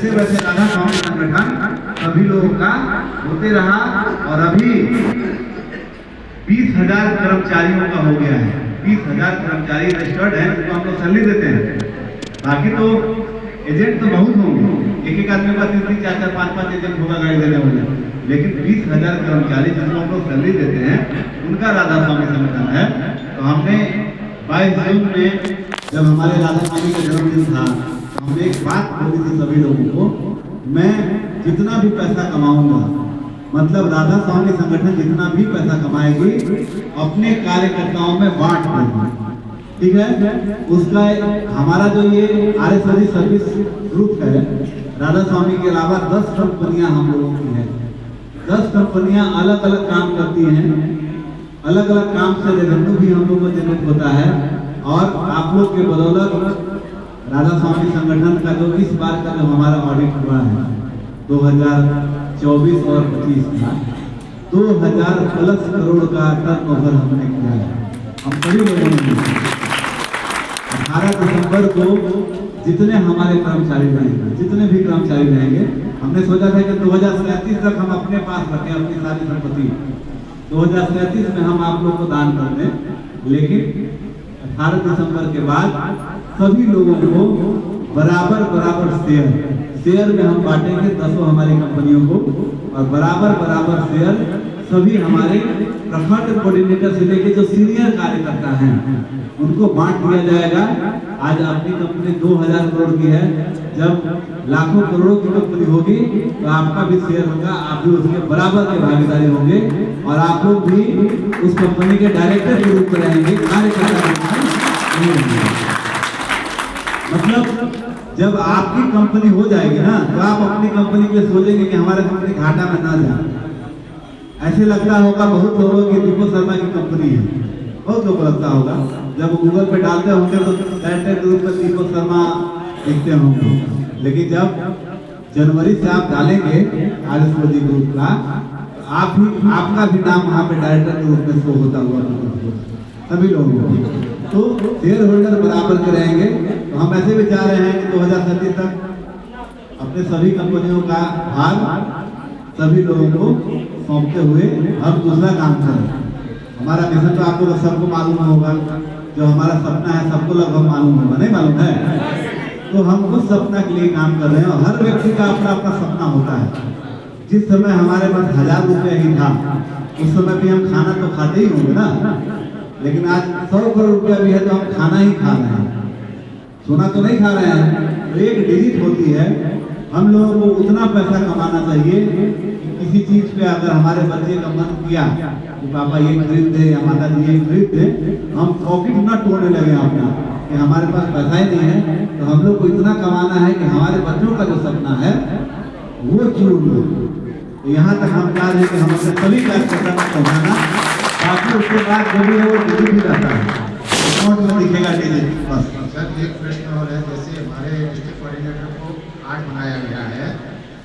वैसे वैसे राधा स्वामी संगठन सभी लोगों का होते रहा और अभी 20,000 कर्मचारियों का हो गया है। 20,000 कर्मचारी रजिस्टर्ड है, तो हम लोग सैलरी देते हैं। बाकी तो एजेंट तो बहुत होंगे, एक एक आदमी का 3-3, 4-4, 5-5 एजेंट होगा गाड़ी देने वाले, लेकिन 20,000 कर्मचारी जिनको हम लोग सैलरी देते हैं उनका राधा स्वामी संगठन है। तो हमने 22 जून में जब हमारे राधा स्वामी का जन्मदिन था, तो हमने एक बात बोली थी सभी लोगों को, मैं जितना भी पैसा कमाऊंगा, मतलब राधा स्वामी संगठन जितना भी पैसा कमाएगी अपने कार्यकर्ताओं में बांट देगी, ठीक है। उसका हमारा जो ये RSOG सर्विस ग्रुप है, राधा स्वामी के अलावा 10 कंपनियां हम लोगों की है। 10 कंपनियां अलग अलग काम करती हैं, अलग अलग काम से रेवेन्यू भी हम लोग को जनरेट होता है। और आप लोग के बदौलत राधा स्वामी संगठन का जो इस बार का जो हमारा ऑडिट हुआ है 2024 और 25 का 2000+ करोड़ का टर्नओवर हमने किया है। हम सभी लोगों ने 18 दिसंबर को जितने हमारे कर्मचारी रहेंगे, जितने भी कर्मचारी रहेंगे, हमने सोचा था कि 2037 तक हम अपने पास रखें अपनी सारी संपत्ति, 2037 में हम आप लोग को दान कर दें। लेकिन 18 दिसंबर के बाद सभी लोगों को बराबर शेयर में हम बांटेंगे 10 हमारी कंपनियों को, और बराबर शेयर सभी हमारे प्रखंड कोऑर्डिनेटर से लेकर जो सीनियर कार्यकर्ता हैं उनको बांट दिया जाएगा। आज अपनी कंपनी 2000 करोड़ की है, जब लाखों करोड़ों की कंपनी होगी तो आपका भी शेयर होगा, आप भी उसके बराबर के भागीदारी होंगे, और आप लोग भी उस कंपनी के डायरेक्टर के रूप में रहेंगे, कार्यकर्ता नहीं होंगे। मतलब जब आपकी कंपनी हो जाएगी ना, तो आप अपनी कंपनी के लिए सोचेंगे कि हमारे कंपनी घाटा में ना जाए। ऐसे लगता होगा बहुत लोगों की दीपक शर्मा की कंपनी है, बहुत लोगों को लगता होगा, जब गूगल पे डालते होंगे तो डायरेक्टर के रूप में दीपक शर्मा दिखते होंगे। लेकिन जब जनवरी से आप डालेंगे RSOG ग्रुप का, आपका भी नाम वहाँ पे डायरेक्टर के रूप में शो होता हुआ सभी लोगों को, तो शेयर होल्डर बराबर के रहेंगे। तो हम ऐसे भी चाह रहे हैं कि 2037 तक अपने सभी कंपनियों का भाग सभी लोगों को सौंपते हुए हम दूसरा काम करें। हमारा मिशन तो आपको सबको मालूम होगा, जो हमारा सपना है सबको लगभग मालूम होगा, नहीं मालूम है? तो हम उस सपना के लिए काम कर रहे हैं, और हर व्यक्ति का अपना अपना सपना होता है। जिस समय हमारे पास 1000 रुपये ही था, उस समय भी हम खाना तो खाते ही होंगे ना, लेकिन आज 100 करोड़ रुपया भी है तो हम खाना ही खा रहे हैं, सोना तो नहीं खा रहे हैं। तो एक डिजिट होती है, हम लोगों को उतना पैसा कमाना चाहिए कि किसी चीज पे अगर हमारे बच्चे का मन किया कि पापा ये खरीद दे या माता जी ये खरीद दे, हम पॉकेट ना तोड़ने लगे अपना कि हमारे पास पैसा ही नहीं है। तो हम लोग को इतना कमाना है कि हमारे बच्चों का जो सपना है वो चूर लो। तो यहाँ तक हम चाह रहे हैं कि हम अपने सभी कार्यकर्ता को पहुँचाना, बाकी उसके बाद जो भी है वो डिजिट भी रहता है, अकाउंट में दिखेगा डिजिट बस। सर एक प्रश्न और है, जैसे हमारे डिस्ट्रिक्ट कोऑर्डिनेटर को 8 बनाया गया है,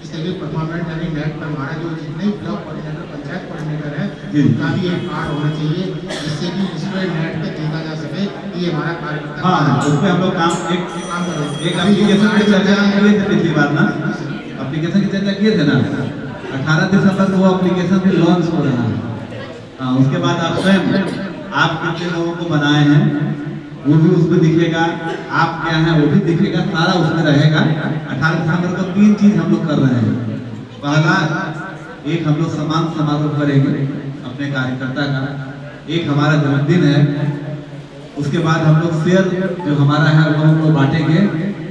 इस तरह परमानेंट यानी नेट पर हमारा जो जितने भी ब्लॉक कोऑर्डिनेटर, पंचायत कोऑर्डिनेटर है, उनका भी एक कार्ड होना चाहिए, जिससे कि इस पर नेट पे देखा जा सके कि ये हमारा कार्यकर्ता। हाँ, उस पर हम लोग काम एक एप्लीकेशन की चर्चा किए थे पिछली बार ना, एप्लीकेशन की चर्चा किए थे ना, 18 दिसंबर को वो एप्लीकेशन भी लॉन्च हो रहा है। हाँ, उसके बाद आप स्वयं आप कितने लोगों को बनाए हैं वो भी उसमें दिखेगा, आप क्या हैं वो भी दिखेगा, सारा उसमें रहेगा। 18 दिसंबर को 3 चीज हम लोग कर रहे हैं। पहला, एक हम लोग सम्मान समारोह करेंगे अपने कार्यकर्ता का, एक हमारा जन्मदिन है, उसके बाद हम लोग शेयर जो हमारा है वो हम लोग बांटेंगे।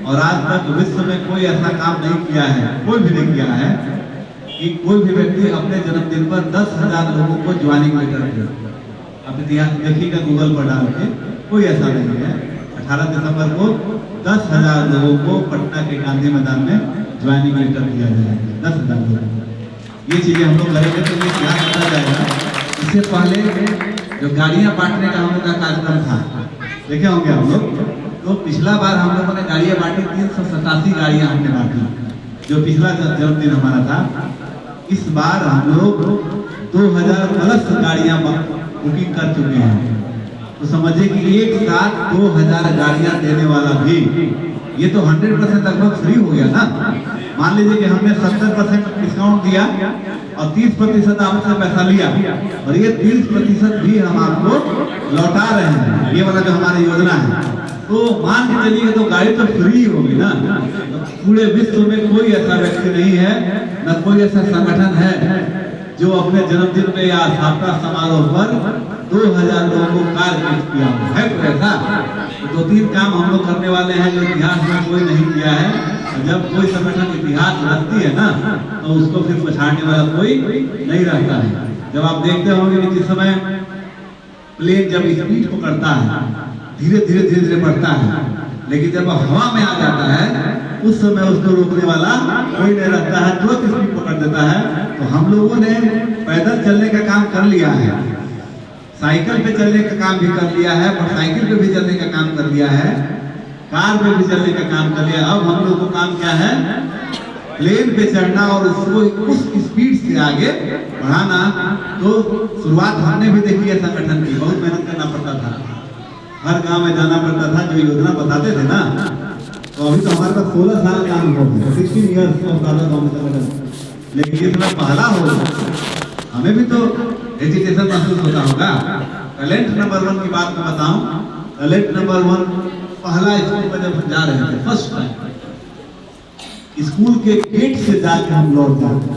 और आज तक विश्व में कोई ऐसा काम नहीं किया है, कोई भी नहीं किया है कि कोई भी व्यक्ति अपने जन्मदिन पर 10,000 लोगों को ज्वाइनिंग लेटर दे। आप इतिहास देखिएगा गूगल पर डाल के, कोई ऐसा नहीं है। 18 दिसंबर को 10,000 लोगों को पटना के गांधी मैदान में ज्वाइनिंग लेटर दिया जाएगा, 10,000 लोगों को। ये चीजें हम लोग करेंगे तो ये क्या करना जाएगा। इससे पहले जो गाड़ियां बांटने का हम लोग का कार्यक्रम था, देखे होंगे हम लोग, तो पिछला बार हम लोगों ने गाड़ियां बांटी, 387 गाड़ियां हमने बांटी, जो पिछला जन्मदिन हमारा था। इस बार हम लोग 2000+ गाड़ियां बुकिंग कर चुके हैं। तो समझिए कि एक साथ 2000 गाड़ियां देने वाला भी ये तो 100% लगभग फ्री हो गया ना। मान लीजिए कि हमने 70% डिस्काउंट दिया और 30% आपसे पैसा लिया, और ये 30% भी हम आपको लौटा रहे हैं, ये वाला जो हमारी योजना है। तो मान के चलिए तो गाड़ी तो फ्री होगी ना। पूरे विश्व में कोई ऐसा व्यक्ति नहीं है, न कोई ऐसा संगठन है जो अपने जन्मदिन पे या स्थापना समारोह पर 2000 लोगों को कार गिफ्ट किया हो। है कोई ऐसा? तो 2-3 काम हम लोग करने वाले हैं जो इतिहास में कोई नहीं किया है। जब कोई संगठन इतिहास रखती है ना, तो उसको फिर पछाड़ने वाला कोई नहीं रहता है। जब आप देखते होंगे कि जिस समय प्लेन जब स्पीड पकड़ता है, धीरे धीरे बढ़ता है, लेकिन जब हवा में आ जाता है उस समय उसको रोकने वाला कोई नहीं रहता है, तुरंत स्पीड पकड़ देता है। तो हम लोगों ने पैदल चलने का काम कर लिया है, साइकिल पे चलने का काम भी कर लिया है, मोटरसाइकिल पे भी चलने का काम कर लिया है, कार पे भी चलने का काम कर लिया। अब हम लोग को काम क्या है? प्लेन पे चढ़ना और उसको उस स्पीड से आगे बढ़ाना। तो शुरुआत हमने भी देखी है संगठन की, बहुत मेहनत करना पड़ता था, हर गांव में जाना पड़ता था, जो योजना बताते थे ना। तो अभी तो हमारे पास 16 साल का अनुभव है, 16 ईयर्स का गांव में संगठन, लेकिन ये थोड़ा पहला हो, हमें भी तो एजुकेशन महसूस होता होगा। टैलेंट नंबर 1 की बात मैं बताऊं, टैलेंट नंबर 1 पहला स्कूल में जब हम जा रहे थे, फर्स्ट टाइम स्कूल के गेट से जाके हम लौट जाते